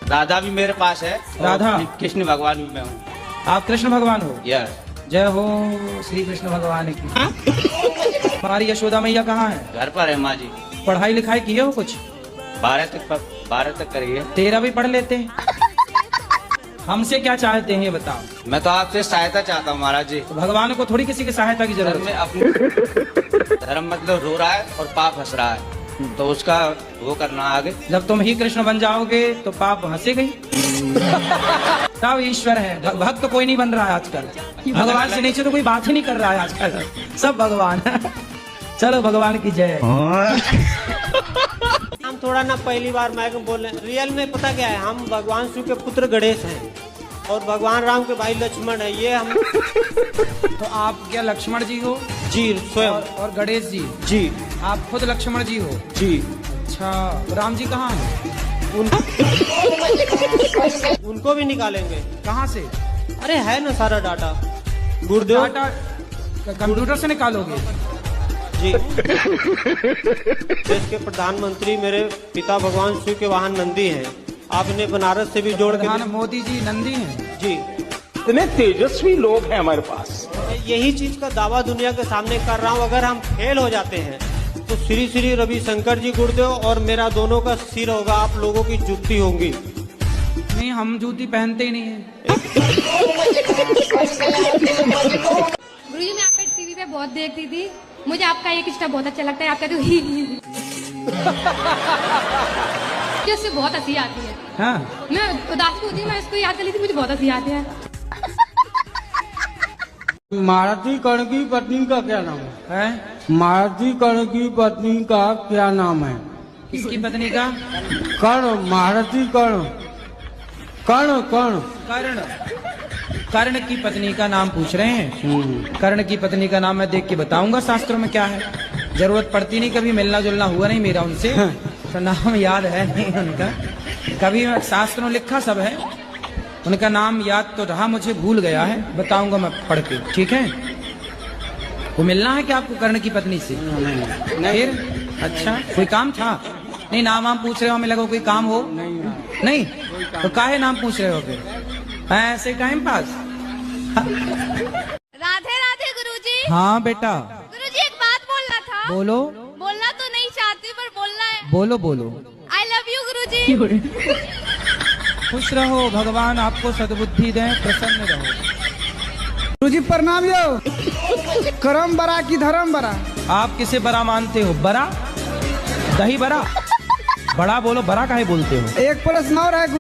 राधा भी मेरे पास है। राधा? कृष्ण भगवान भी मैं हूँ। आप कृष्ण भगवान हो? यस। जय हो श्री कृष्ण भगवान की। हमारी यशोदा मैया कहाँ है? घर पर है माँ जी। पढ़ाई लिखाई किए हो कुछ? 12 तक करिए। तेरा भी पढ़ लेते। हमसे क्या चाहते हैं ये बताओ। मैं तो आपसे सहायता चाहता हूँ महाराज जी। तो भगवान को थोड़ी किसी की सहायता की सर जरूरत में है। अपनी धर्म मतलब रो रहा है और पाप हंस रहा है, तो उसका वो करना आगे। जब तुम ही कृष्ण बन जाओगे तो पाप हंसेगा ही। सब ईश्वर है, भक्त तो कोई नहीं बन रहा है आजकल। भगवान से नीचे तो कोई बात ही नहीं कर रहा है आजकल, सब भगवान। चलो भगवान की जय। हम थोड़ा ना पहली बार मैं बोल रहे हैं, रियल में पता क्या है, हम भगवान शिव के पुत्र गणेश हैं और भगवान राम के भाई लक्ष्मण है। ये हम तो आप क्या लक्ष्मण जी हो? जी स्वयं। और गणेश जी? जी। आप खुद लक्ष्मण जी हो? जी। अच्छा, राम जी कहाँ हैं? उनको भी निकालेंगे। कहाँ से? अरे है ना सारा डाटा गुरुदेव। डाटा कंप्यूटर से निकालोगे? जी। देश के प्रधानमंत्री मेरे पिता भगवान शिव के वाहन नंदी हैं। आपने बनारस से भी जोड़ के प्रधान मोदी जी नंदी हैं? जी। इतने तेजस्वी लोग हैं हमारे पास। यही चीज का दावा दुनिया के सामने कर रहा हूँ। अगर हम फेल हो जाते हैं तो श्री श्री रविशंकर जी गुरुदेव और मेरा दोनों का सिर होगा, आप लोगों की जुत्ती होंगी। नहीं, हम जूती पहनते ही नहीं है। गुरुजी मैं आपका टीवी पे बहुत देखती थी, मुझे आपका एक स्टेप बहुत अच्छा लगता है, आपका तो ही मुझे बहुत हंसी आती है। हाँ? मैं उदास होती मैं इसको याद कर ली थी, मुझे बहुत हंसी आती है। मारुति कर्ण की पत्नी का क्या नाम है? मारुति कर्ण की पत्नी का क्या नाम है? किसकी पत्नी का? कर्ण, मारुति कर्ण, कर्ण कर्ण कर्ण। कर्ण की पत्नी का नाम पूछ रहे हैं? कर्ण की पत्नी का नाम मैं देख के बताऊंगा शास्त्रों में क्या है। जरूरत पड़ती नहीं, कभी मिलना जुलना हुआ नहीं मेरा उनसे, तो नाम याद है नहीं उनका। कभी शास्त्रों में लिखा सब है, उनका नाम याद तो रहा, मुझे भूल गया है, बताऊंगा मैं पढ़ के, ठीक है? वो मिलना है क्या आपको कर्ण की पत्नी से? नहीं। फिर अच्छा कोई काम था? नहीं, नाम वाम पूछ रहे हो, हमें लगा कोई काम हो। नहीं तो काहे नाम पूछ रहे हो फिर? ऐसे टाइम पास। राधे राधे गुरुजी। हाँ बेटा। गुरुजी एक बात बोलना था। बोलो। बोलना तो नहीं चाहती पर बोलना है। बोलो बोलो। आई लव यू गुरुजी। खुश रहो, भगवान आपको सद्बुद्धि दें, प्रसन्न रहो। गुरुजी प्रणाम यो। करम बरा की धर्म बरा? आप किसे बड़ा मानते हो? बड़ा? दही बड़ा? बड़ा बोलो, बड़ा काहे बोलते हो? एक प्रश्न और है